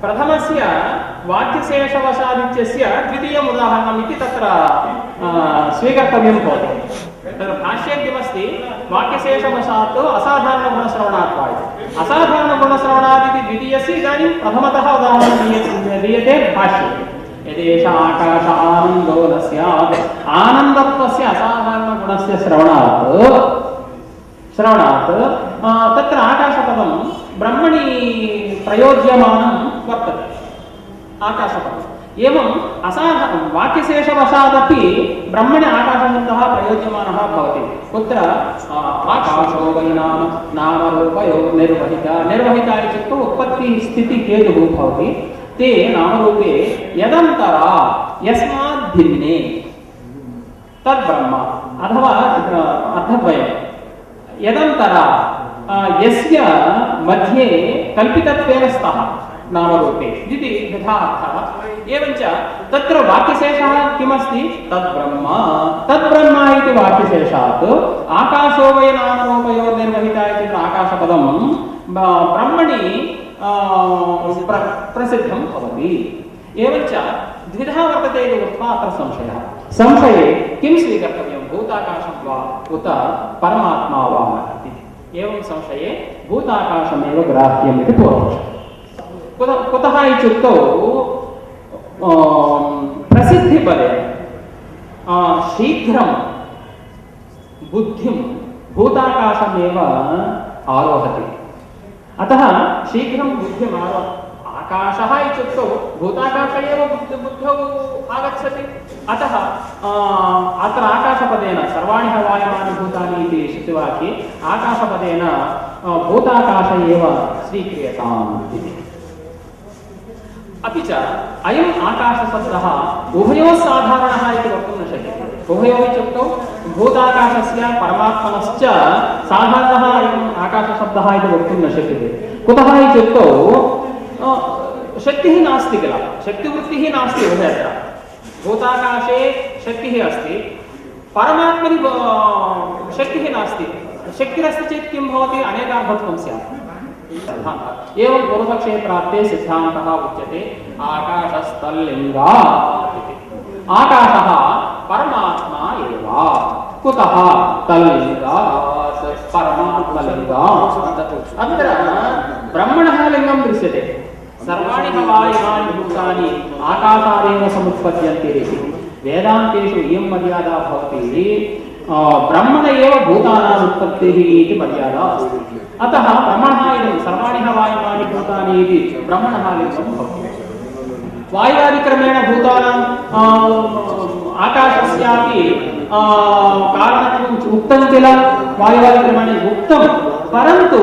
प्रथमस्य वाक्यशेषवशादित्यस्य द्वितीयम् उदाहरणम् इति तत्र स्वीकर्तव्यं भवति। तत्र भाष्ये किमस्ति वाक्यशेषवशात् असाधारणगुणश्रवणात् वा इति। असाधारणगुणश्रवणात् इति द्वितीयस्य इदानीं प्रथमतः उदाहरणं दीयते भाष्ये। यदेष आकाश आनन्दो न स्यात् आनन्दत्वस्य असाधारणगुणस्य श्रवणात् तत्र आकाशपदं ब्रह्मणि प्रयोज्यमानं वर्तते। आकाशपदम् एवं वाक्यशेषवशादपि ब्रह्मणि आकाशशब्दः प्रयोज्यमानः भवति। कुत्र आकाशो वै नामरूपयो निर्वहिता इत्युक्तौ उत्पत्ति स्थिति हेतुः भवति। ते नामरूपे यदन्तरा यस्मात् भिन्ने तद्ब्रह्म अथवा अर्थद्वयम् यदन्तरा यस्य मध्ये कल्पितत्वेन स्तः नामरूपे इति यथा अर्थः। एवञ्च तत्र वाक्यशेषः किमस्ति तद्ब्रह्म इति वाक्यशेषात् आकाशो वै नामरूपयोः निर्वहिता इति आकाशपदं ब्रह्मणि प्रसिद्धं भवति। एवञ्च द्विधा वर्तते इति उक्त्वा अत्र संशये किं स्वीकर्तव्यं भूताकाशं वा उत परमात्मा वा इति। एवं संशये भूताकाशमेव ग्राह्यम् इति पूर्वपक्षः। कुतः इत्युक्तौ प्रसिद्धिपदेन शीघ्रं बुद्धिं भूताकाशमेव आरोहति। अतः शीघ्रं बुद्धिम् आकाशः इत्युक्तौ भूताकाश एव बुद्धौ आगच्छति। अतः अत्र आकाशपदेन सर्वाणि हवायमानि भूतानि इति श्रुतिवाक्ये आकाशपदेन भूताकाश एव स्वीक्रियताम् इति। अपि च अयम् आकाशशब्दः उभयोः साधारणः इति वक्तुं न शक्यते। उभयोः इत्युक्तौ भूताकाशस्य परमात्मनश्च साधारणः अयम् आकाशशब्दः इति वक्तुं न शक्यते। कुतः इत्युक्तौ शक्तिः नास्ति किल, शक्तिवृत्तिः नास्ति उभयत्र। भूताकाशे शक्तिः अस्ति, परमात्मनि शक्तिः नास्ति। शक्तिरस्ति चेत् किं भवति, अनेकार्थत्वं स्यात्। एवं पूर्वपक्षे प्राप्ते सिद्धान्तः उच्यते आकाशस्तल्लिङ्गात् इति। आकाशः परमात्मा एव। कुतः तल्लिङ्गात् परमात्मलिङ्गात्। अत्र ब्रह्मणः लिङ्गं दृश्यते। सर्वाणि हवायमानि भूतानि आकाशादेव समुत्पद्यन्ते इति वेदान्तेषु इयं मर्यादा भवति। ब्रह्मण एव भूतानाम् उत्पत्तिः इति मर्यादा अस्ति। अतः ब्रह्मणः इदं सर्वाणि हवायमानि भूतानि इति ब्रह्मणः लिङ्गं भवति। वायुवादिक्रमेण भूतानाम् आकाशस्यापि कारणत्वम् उक्तं किल, वायुवादिक्रमेण उक्तं, परन्तु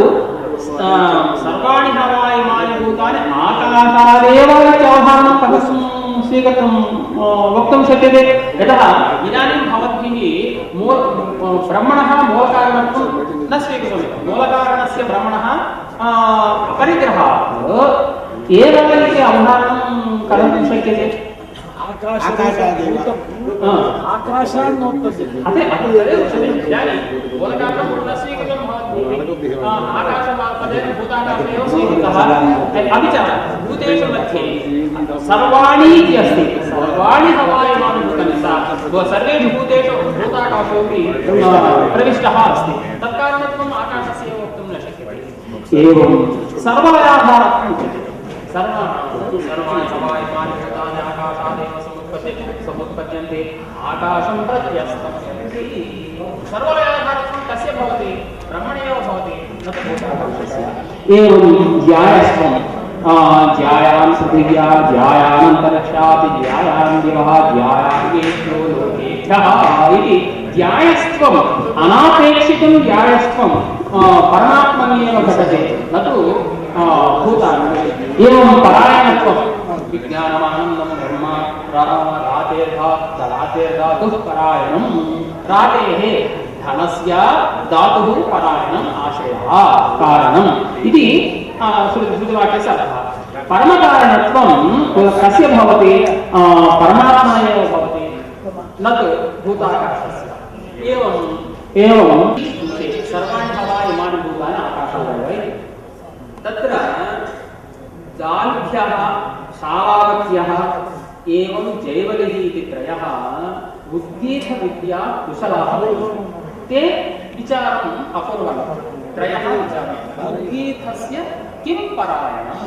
सर्वाणि हवायमानि भूतानि आकाशादेव इत्यवधानं कथं स्वीकर्तुं वक्तुं शक्यते। यतः इदानीं भवद्भिः ब्रह्मणः मूलकारणत्वं न स्वीकृतम्। मूलकारणस्य ब्रह्मणः परिग्रहात् एव इति अवधानं कर्तुं शक्यते। अपि च भूतेषु मध्ये सर्वाणि इति अस्ति। सर्वाणि हवायमानि भूतानि सर्वेषु भूतेषु भूताकाशोऽपि प्रविष्टः अस्ति। तत्कारणत्वम् आकाशस्य एव वक्तुं न शक्यते। एवं सर्वायाधारत्वम् उच्यते। सर्वाणि हवायमानि भूतानि आकाशादेव समुत्पद्यन्ते आकाशं प्रत्यस्तमयन्ति। सर्वायाधारत्वं कस्य भवति, ब्रह्मणेव भवति, न तु भूताकाशस्य। एवं ज्यायस्त्वं ज्यायां पृथिव्या ज्यायामन्तरिक्षापि ज्यायां दिवः ज्यायाङ्गेषु लोकेभ्यः इति ज्यायस्त्वम् अनापेक्षितं ज्यायस्त्वं परमात्मन्येव घटते, न तु भूतानि। एवं परायणत्वं विज्ञानमानन्दं ब्रह्म रातेर्धातुः परायणं। रातेः धनस्य धातुः परायणम् आशयः कारणम् इति श्रुतिवाक्यस्य अर्थः। परमकारणत्वं कस्य भवति, परमात्मा एव भवति, न तु भूताकाशस्य। एवं सर्वाणि हवायमानि भूतानि आकाशादेव। तत्र दाल्भ्यः शालावत्यः एवं जैवलिः इति त्रयः उद्गीतविद्या कुशलाः ते विचारम् अकुर्वन् त्रयः विचारः उद्गीतस्य किं परायणं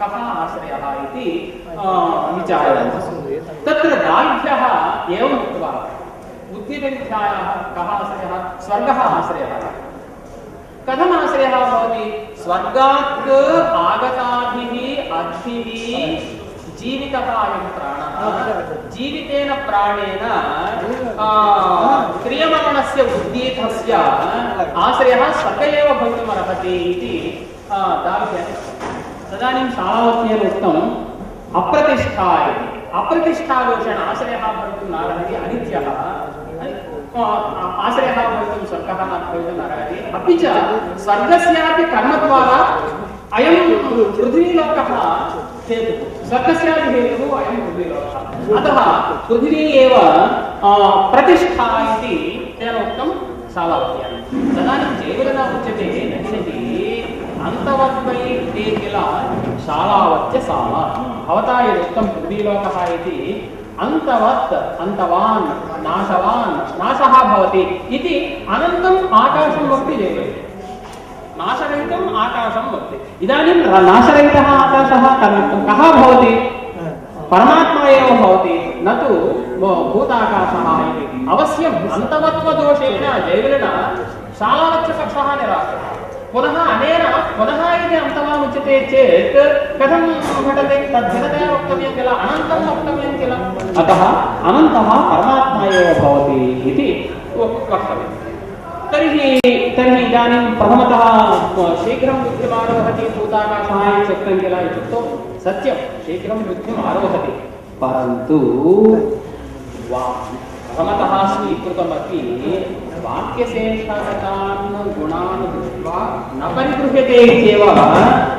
कः आश्रयः इति विचारः तत्र दाल्भ्यः एवम् उक्त्वा उद्गीतविद्यायाः कः आश्रयः स्वर्गः आश्रयः कथम् आश्रयः भवति स्वर्गात् आगताभिः अद्भिः जीवितः अयं प्राणः जीवितेन प्राणेन क्रियमाणस्य उद्गीतस्य आश्रयः स्वर्ग एव भवितुम् अर्हति इति दाल्भ्यः तदानीं शालावत्येन उक्तम् अप्रतिष्ठा इति अप्रतिष्ठादोषेण आश्रयः भवितुं नार्हति अनित्यः आश्रयः भवितुं स्वर्गः भवितुं नार्हति अपि च स्वर्गस्यापि कर्मद्वारा अयं पृथ्वीलोकः हेतुः स्वर्गस्यापि हेतुः अयं पृथ्वीलोकः अतः पृथिवी एव प्रतिष्ठा इति तेन उक्तं शालावत्यां तदानीं जैवलिना उच्यते नहिनहि अन्तवद्वै ते किल शालावत्यशाला भवता यदुक्तं पृथ्वीलोकः इति अंतवत् अंतवान् नाशवान् नाशः भवति इति अनन्तम् आकाशं वक्ति जैवलिः नाशरहितम् आकाशं वक्ति इदानीं नाशरहितः आकाशः कः भवति परमात्मा एव भवति न तु भूताकाशः इति अवश्यम् अन्तवत्वदोषेण जैवलिना शालावत्यपक्षः निराकृतः पुनः अनेन पुनः यदि अन्तवान् उच्यते चेत् कथं घटते तद्धिततया वक्तव्यं किल अनन्तं वक्तव्यं किल अतः अनन्तः परमात्मा एव भवति इति वक्तव्यं तर्हि इदानीं प्रथमतः शीघ्रं बुद्धिमारोहति भूताकाशः इति उक्तं किल इत्युक्तौ सत्यं शीघ्रं बुद्धिम् आरोहति परन्तु प्रथमतः स्वीकृतमपि वाक्यशेषान् गुणान् दृष्ट्वा न परिगृह्यते इत्येव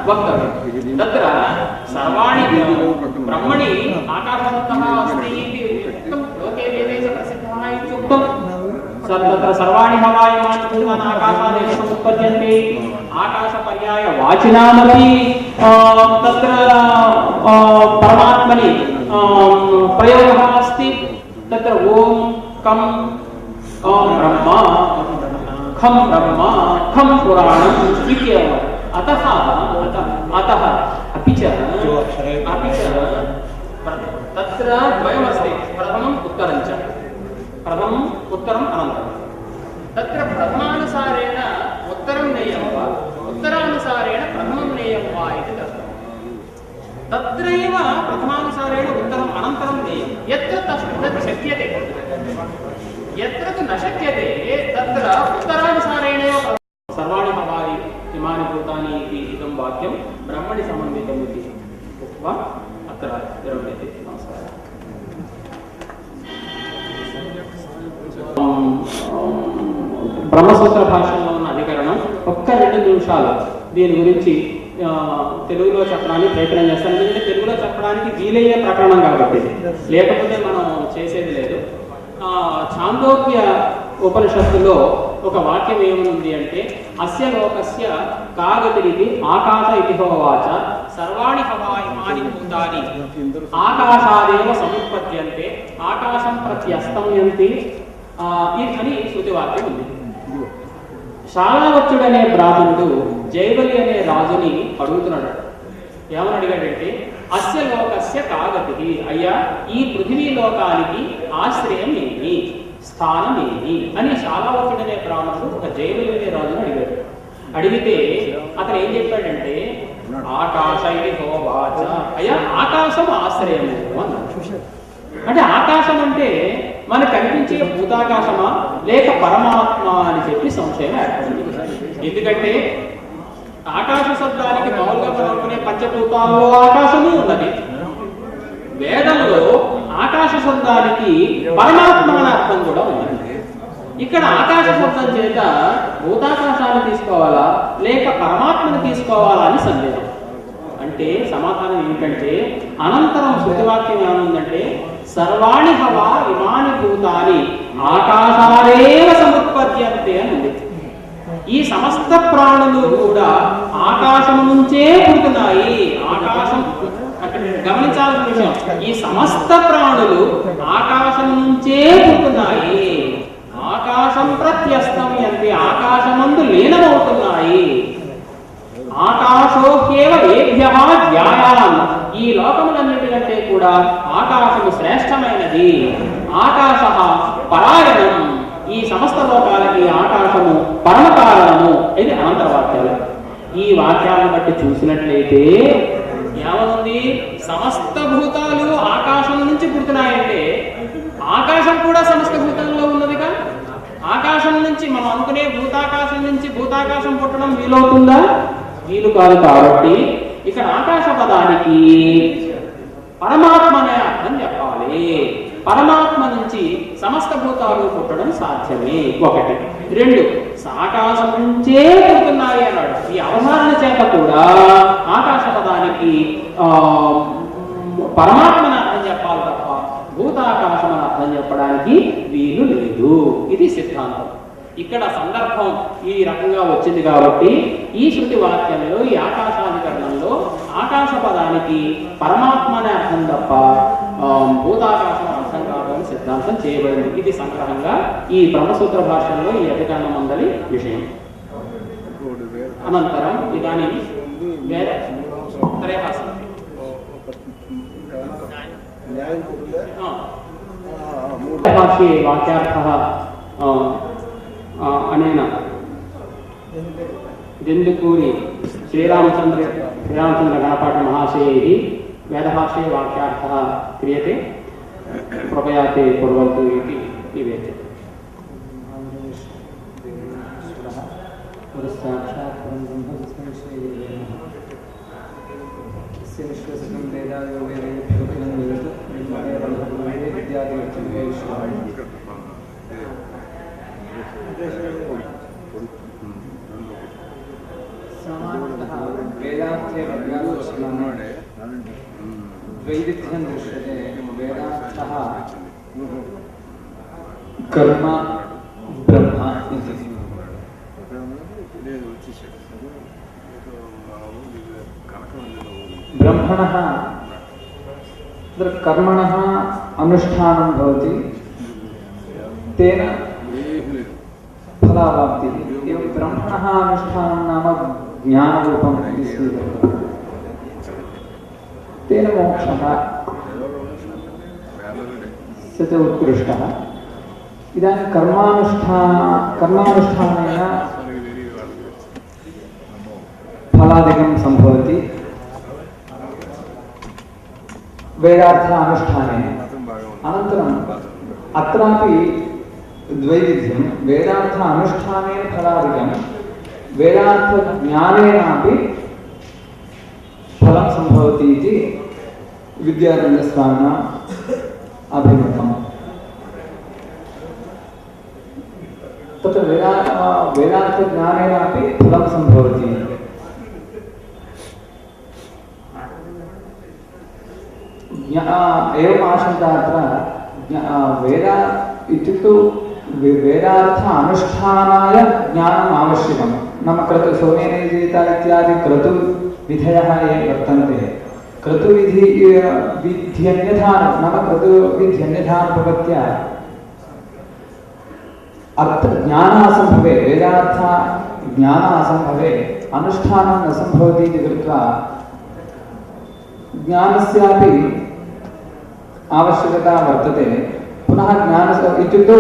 वक्तव्यं तत्र सर्वाणि ब्रह्मणि आकाशवन्तः अस्ति इति उक्तं लोके वेदे च प्रसिद्धः इत्युक्तं तत्र सर्वाणि हवायमानि भूतानि आकाशादेव समुत्पद्यन्ते आकाशपर्यायवाचिनामपि तत्र परमात्मनि प्रयोगः अस्ति तत्र ओम कम ब्रह्मा खम ब्रह्मा खम पुराणम् इत्येव अतः अपि च तत्र द्वयमस्ति प्रथमम् उत्तरं च प्रथमम् उत्तरम् अनन्तरं तत्र प्रथमानुसारेण उत्तरं नेयं वा उत्तरानुसारेण प्रथमं नेयं वा इति तत्रैव प्रथमानुसारेण उत्तरम् अनन्तरं नेयं यत्र तत् शक्यते यत्र तु न शक्यते तत्र उत्तरानुसारेणैव सर्वाणि हवानि इमानि भूतानि इति इदं वाक्यं ब्रह्मणि समन्वितम् इति उक्त्वा अत्र विरम्यते नमस्कारः బ్రహ్మసూత్ర భాషలో ఉన్న అధికరణం ఒక్క 2 నిమిషాలు దీని గురించి తెలుగులో చెప్పడానికి ప్రయత్నం చేస్తాను ఎందుకంటే తెలుగులో చెప్పడానికి వీలయ్యే ప్రకరణం కాబట్టి లేకపోతే మనం చేసేది లేదు ఛాందోగ్య ఉపనిషత్తులో ఒక వాక్యం ఏముంది అంటే అస్య లోకస్య కాగతిరితి ఆకాశ ఇతి హోవాచ సర్వాణి హవాయిమాని భూతాని ఆకాశాదేవ సముత్పద్యంతే ఆకాశం ప్రత్యస్తమ్యంతి అని శృతివాక్యం ఉంది శాలావత్యుడనే బ్రాహ్మణుడు జైవలి అనే రాజుని అడుగుతున్నాడు ఏమని అడిగాడంటే అస్య లోకస్య కాగతి అయ్యా ఈ పృథివీ లోకానికి ఆశ్రయం ఏమి స్థానం ఏమి అని శాలావత్యుడనే బ్రాహ్మణుడు ఒక జైవలి అనే రాజుని అడిగాడు అడిగితే అతను ఏం చెప్పాడంటే ఆకాశ ఇది హోవాచ అయ్యా ఆకాశం ఆశ్రయము అన్నాడు అంటే ఆకాశం అంటే మనకు కనిపించే భూతాకాశమా లేక పరమాత్మ అని చెప్పి సంశయం ఏర్పడింది ఎందుకంటే ఆకాశ శబ్దానికి మామూలుగా మనం అనుకునే పంచభూతాల్లో ఆకాశము ఉన్నది వేదంలో ఆకాశ శబ్దానికి పరమాత్మ అనే అర్థం కూడా ఉన్నది ఇక్కడ ఆకాశ శబ్దం చేత భూతాకాశాన్ని తీసుకోవాలా లేక పరమాత్మను తీసుకోవాలా అని సందేహం అంటే సమాధానం ఏంటంటే అనంతరం శృతివాక్యం ఏముందంటే సర్వాణి హవా ఇమాని భూతాని ఆకాశాలేవ సముత్పద్యంతే అని ఉంది ఈ సమస్త ప్రాణులు కూడా ఆకాశం నుంచే పుడుతున్నాయి ఆకాశం గమనించాల్సిన విషయం, ఈ సమస్త ప్రాణులు ఆకాశం నుంచే పుడుతున్నాయి. ఆకాశం ప్రత్యస్తం అంటే ఆకాశమందు లీనమవుతున్నాయి. ఆకాశోహ్యేవ ఏభ్యః ధ్యాయాన్, ఈ లోకములన్నిటికంటే కూడా ఆకాశము శ్రేష్టమైనది. ఆకాశః పరాయణం, ఈ సమస్త లోకాలకి ఆకాశము పరమ కారణము. ఇది అనంతర వాక్యాలు. ఈ వాక్యాలను బట్టి చూసినట్లయితే ఏమనుంది? సమస్త భూతాలు ఆకాశం నుంచి పుడుతున్నాయంటే ఆకాశం కూడా సమస్త భూతాల్లో ఉన్నదిగా. ఆకాశం నుంచి మనం అనుకునే భూతాకాశం నుంచి భూతాకాశం పుట్టడం వీలవుతుందా? వీలు కాదు. కాబట్టి ఇక్కడ ఆకాశ పదానికి పరమాత్మ అనే అర్థం చెప్పాలి. పరమాత్మ నుంచి సమస్త భూతాలు పుట్టడం సాధ్యమే. ఒకటి. రెండు, ఆకాశం నుంచే పుడుతున్నాయి అన్నాడు. ఈ అవధారణ చేత కూడా ఆకాశ పదానికి పరమాత్మ అని అర్థం చెప్పాలి తప్ప భూతాకాశం అని అర్థం చెప్పడానికి వీలు లేదు. ఇది సిద్ధాంతం. ఇక్కడ సందర్భం ఈ రకంగా వచ్చింది కాబట్టి ఈ శృతి వాక్యంలో ఈ ఆకాశాధికరణంలో ఆకాశ పదానికి పరమాత్మ అనే అర్థం తప్ప భూతాకాశం అర్థం కాదని సిద్ధాంతం చేయబడింది. ఇది సంగ్రహంగా ఈ బ్రహ్మసూత్ర భాషల్లో ఈ అధికరణం అందరి విషయం. అనంతరం ఇదానీ భాష్ये వాక్యార్థः అనేన దిందుకూరి శ్రీరామచంద్ర గణపాఠ మహాశయैः వేదभाष्ये वाक्यार्थः क्रियते. कृपया ते कुर्वन्तु इति निवेद्यते. वेदार्थे द्वैविध्यं दृश्यते. वेदार्थः कर्म ब्रह्म इति. ब्रह्मणः कर्मणः अनुष्ठानं भवति, तेन फलावाप्तिः. एवं ब्रह्मणः अनुष्ठानं नाम ज्ञानरूपम् इति स्वीकृतम्. तेन मोक्षः स च उत्कृष्टः. इदानीं कर्मानुष्ठानेन फलादिकं सम्भवति. वेदार्थ अनुष्ठानेन अनन्तरम् अत्रापि द्वैविध्यं. वेदार्थ अनुष्ठानेन फलादिकं, वेदार्थ ज्ञानेनापि फलं सम्भवति इति विद्यारण्यस्वामिना अभिमतम्. तत्र वेदार्थ ज्ञानेनापि फलं सम्भवति. एवम् आशङ्का अत्र वेदा इत्युक्तौ वेदार्थ अनुष्ठानाय ज्ञानम् आवश्यकं. नाम सौम्येनेजिता इत्यादि क्रतुविधयः ये वर्तन्ते, क्रतुविध्यन्यथा नाम क्रतुविध्यन्यथानुपपत्या अत्र ज्ञानासम्भवे, वेदार्थ ज्ञानासम्भवे अनुष्ठानं न सम्भवति इति कृत्वा ज्ञानस्यापि आवश्यकता वर्तते. पुनः ज्ञानस्य इत्युक्तौ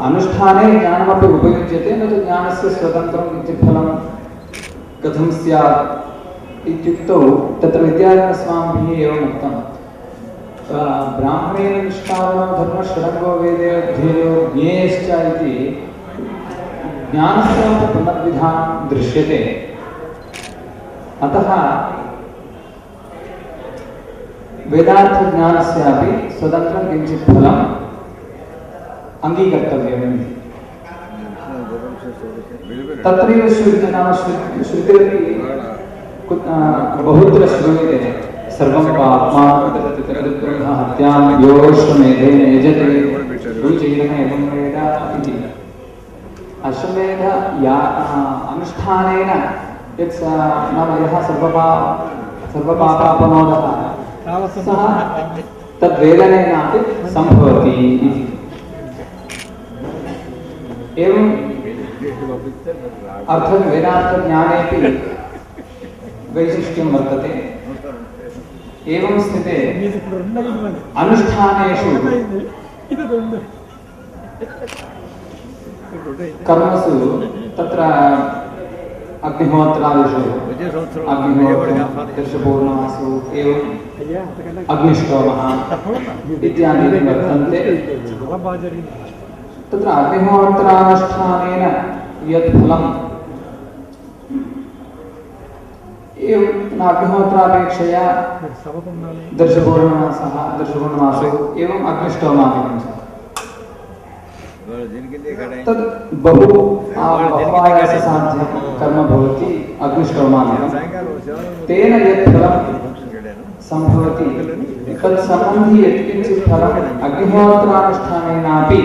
अनुष्ठाने ज्ञानमपि उपयुज्यते, न तु ज्ञानस्य स्वतन्त्रं किञ्चित् फलं कथं स्यात् इत्युक्तौ तत्र विद्यारण्यस्वामिभिः एवम् उक्तं. ब्राह्मणेन निष्कारणो धर्मः वेदे अध्येयो ज्ञेयश्च इति ज्ञानस्यापि पुनर्विधानं दृश्यते. अतः वेदार्थ ज्ञानस्यापि स्वतन्त्रं किञ्चित् फलम् अंगीकर्तव्यम्. तत्रैव श्रुति नाम श्रुतिरपि बहुत्र श्रूयते. सर्वं पाप्मा हत्यां योऽश्वमेधेन यजते रुचैरेण एवं वेद इति. अश्वमेध या अनुष्ठानेन यत् नाम यः सर्वपापापनोदः सः तद्वेदनेनापि सम्भवति इति। एवम् अर्थवेदार्थज्ञानेपि वैशिष्ट्यं वर्तते। एवं स्थिते अनुष्ठानेषु कर्मसु तत्र अग्निहोत्रादिषु दर्शपूर्णमासु एवं अग्निष्टोमः इत्यादीनि वर्तन्ते। तत्र अग्निहोत्रानुष्ठानेन यत् फलम् एवं अग्निहोत्रापेक्षया दर्शपूर्णमासो एवं अग्निष्टोमादिकं तद् बहु आयाससाध्यं कर्म भवति अग्निष्टोमादिकं। तेन यत् फलं सम्भवति तत्सम्बन्धी यत्किञ्चित् फलम् अग्निहोत्रानुष्ठानेनापि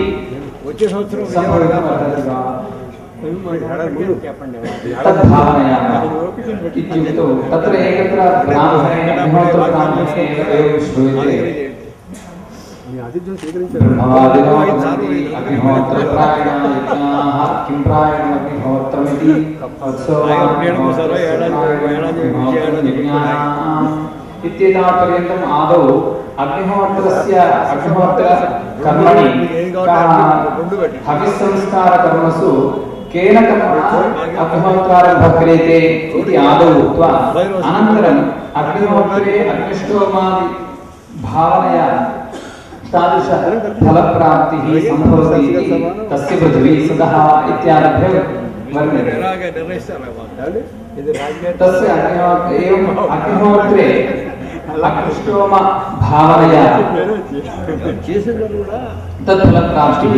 सम्भवितुमर्हति वा तद्भावनयामः इत्युक्तौ तत्र एकत्र ब्राह्मणे अग्निहोत्रब्राह्मणे एव श्रूयते ब्रह्मवादिनो वदन्ति अग्निहोत्रप्रायणाः यज्ञाः किं प्रायणम् अग्निहोत्रमिति इत्येतावत्पर्यन्तम् आदौ अग्निहोत्रकर्मणि हविस्संस्कारकर्मसु केन कर्मणा अग्निहोत्रारम्भः क्रियते इति आदौ उक्त्वा अनन्तरम् अग्निहोत्रे अग्निष्टोमादि भावनया तादृश फलप्राप्तिः सम्भवति इति तस्य पृथिवी सदः इत्यारभ्य वर्ण्यते। तस्य एवम् अग्निहोत्रे अग्निष्टोम भावनया तत्फलप्राप्तिः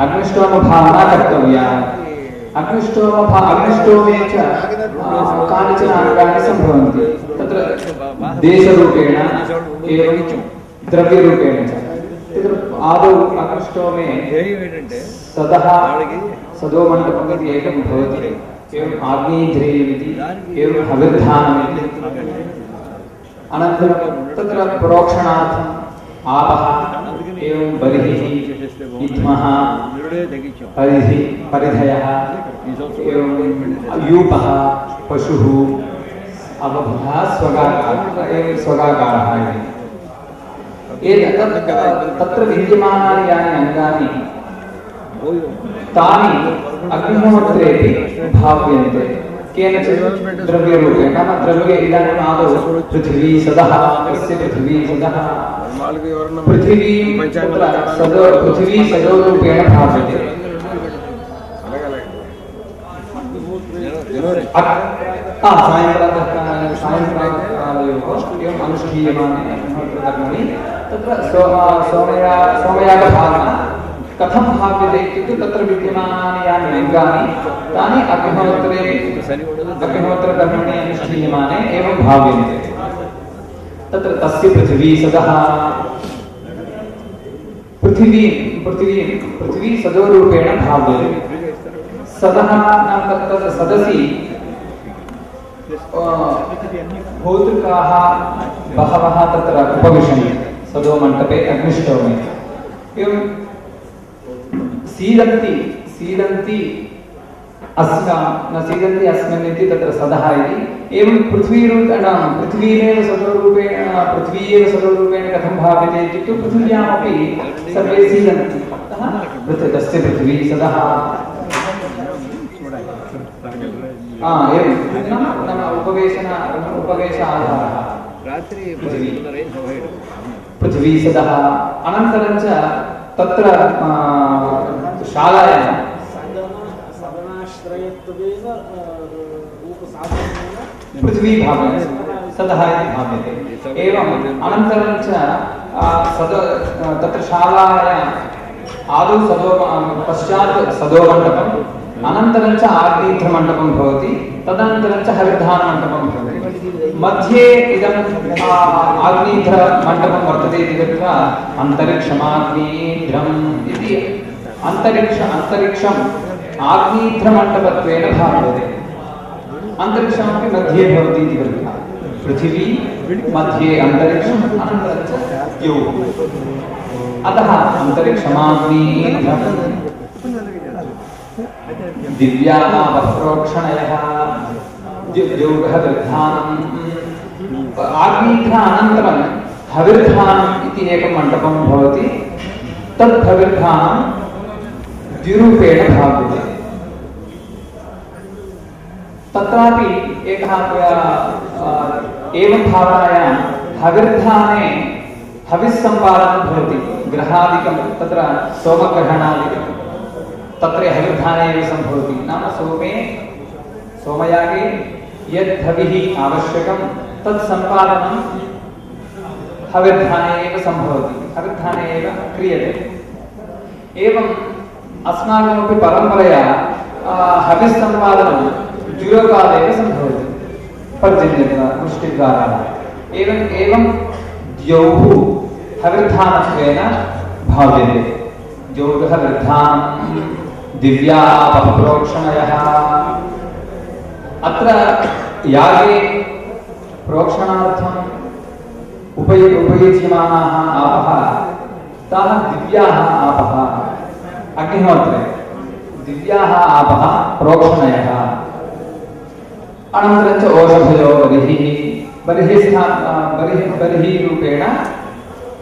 अग्निष्टोम भावना कर्तव्या। अग्निष्टोमे च कानिचन अंगानि सम्भवन्ति तत्र देशरूपेण एवं द्रव्यरूपेण च। तत्र आदौ अग्निष्टोमे सदः सदोमण्डपम् इति एकं भवति, एवम् आग्नेयध्रेयमिति, एवं हविर्धानमिति, अनन्तरं तत्र प्रोक्षणार्थम् आपः, एवं बर्हिः, इद्मः, परिधयः, एवं यूपः, पशुः, अवभः, स्वगाकारः तत्र विद्यमानानि यानि अङ्गानि तानि अग्निहोत्रेपि भाव्यन्ते केनचित् द्रव्यरूपेण। नाम द्रव्ये इदानीम् आदौ पृथिवी सदः, तस्य पृथिवी सदः पृथिवी सदोरूपेण भाव्यते। सायंकालयोः एवम् अनुष्ठीयमाने अग्निहोत्रकर्मणि तत्र सोमयागभावना कथं भाव्यते इत्युक्ते तत्र विद्यमानानि यानि अङ्गानि तानि अग्निहोत्रकर्मणि अनुष्ठीयमाने एवं भाव्यन्ते। तत्र तस्य पृथिवी सदः पृथिवी सदोरूपेण भाव्यते। सदः नाम तत्र सदसि होतृकाः बहवः तत्र उपविशन्ति सदोमण्डपे अग्निष्टोमे। एवं सीदन्ति अस्मिन् इति तत्र सदः इति। एवं पृथ्वीरेव सदोरूपेण कथं भाव्यते इत्युक्ते पृथिव्यामपि सर्वे सीदन्ति, अतः तस्य पृथिवी सदः उपवेश आधारः पृथिवी सदः। अनन्तरं च तत्र शालायां पृथिवी भाव्यते, सदः इति भाव्यते। एवम् अनन्तरं च तत्र शालायाम् आदौ पश्चात् सदोमण्डपम्, अनन्तरं च आग्नेयमण्डपं भवति, तदनन्तरं च हविर्धानमण्डपं भवति। मध्ये इदम् आग्नेयमण्डपं वर्तते इति कृत्वा अन्तरिक्षमाग्नेयम् इति अन्तरिक्षम् आग्नेयमण्डपत्वेन भाव्यते। अन्तरिक्षमपि मध्ये भवति इति कृत्वा पृथिवी मध्ये अन्तरिक्षम् अनन्तरं च द्यौः। अतः अन्तरिक्षमाग्निः दिव्याः वक्रोक्षणयः द्यौः वृद्धानम्। आग्नेयः अनन्तरं हविर्धानम् इति एकं मण्डपं भवति। तद् हविर्धानं द्विरूपेण भाव्यते। तत्रापि एकः एवं भावनायां हविर्धाने हविस्सम्पादनं भवति। ग्रहादिकं तत्र सोमग्रहणादिकं तत्र हविर्धाने एव सम्भवति। नाम सोमयागे यद् हविः आवश्यकं तत् सम्पादनं हविर्धाने एव सम्भवति, हविर्धाने एव क्रियते। एवम् अस्माकमपि परम्परया हविस्सम्पादनं द्विलोकादेव सम्भवति, पर्जन्यवृष्टिद्वारा। एवं द्यौः हविर्धानत्वेन भाव्यते। द्यौः हविर्धानं दिव्याः पप्रोक्षणयः। अत्र यागे प्रोक्षणार्थम् उपयुज्यमानाः आपः ताः दिव्याः आपः। अग्निहोत्रे दिव्याः आपः प्रोक्षणयः। अनन्तरं च ओषधयो बर्हिरूपेण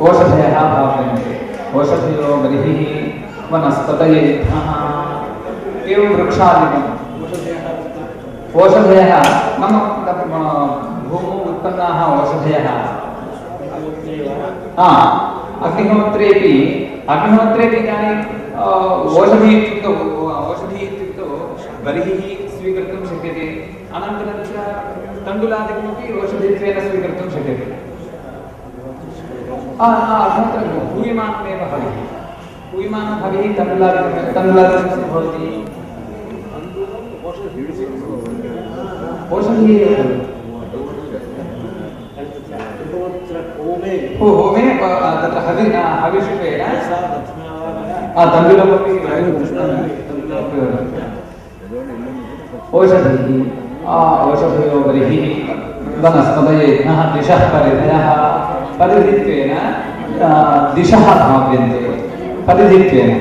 ओषधयः भाव्यन्ते। ओषधयो बर्हिः वनस्पतये एवं वृक्षादिकम् ओषधयः मम भूमौ उत्पन्नाः ओषधयः। अग्निहोत्रेपि इदानीम् ओषधिः इत्युक्तौ बर्हिः स्वीकर्तुं शक्यते। अनन्तरं च तण्डुलादिकमपि ओषधित्वेन स्वीकर्तुं शक्यते। अनन्तरं पूयमानमेव हविः। पूयमानं हविः तण्डुलादिकं भवति। ओषधिः होमे तत्र हविषुपेण तण्डुलमपि ओषधयो बर्हिः वनस्पतये दिशः परिधयः। परिधित्वेन दिशः भाव्यन्ते। परिधित्वेन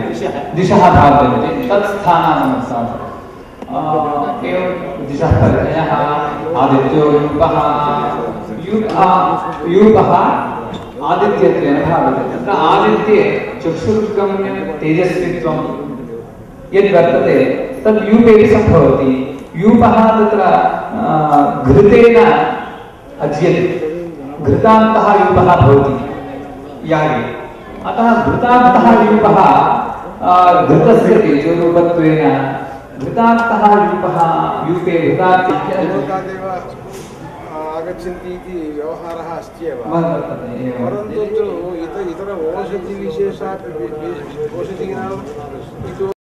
दिशः भाव्यन्ते तत् स्थानानुसारम्। एवं दिशः परिधयः आदित्यो यूपः आदित्यत्वेन भाव्यते। तत्र आदित्ये चक्षुर्गम्यं तेजस्वित्वं यद् वर्तते तद् यूपेपि सम्भवति। यूपः तत्र घृतेन अज्यते। घृतान्तः यूपः भवति यागे। अतः घृतान्तः यूपः घृतस्य तेजोरूपत्वेन घृतान्तः यूपे घृतादेव आगच्छन्ति इति व्यवहारः अस्ति एव। परन्तु इतर ओषधिविशेषाः ओषधीनाम्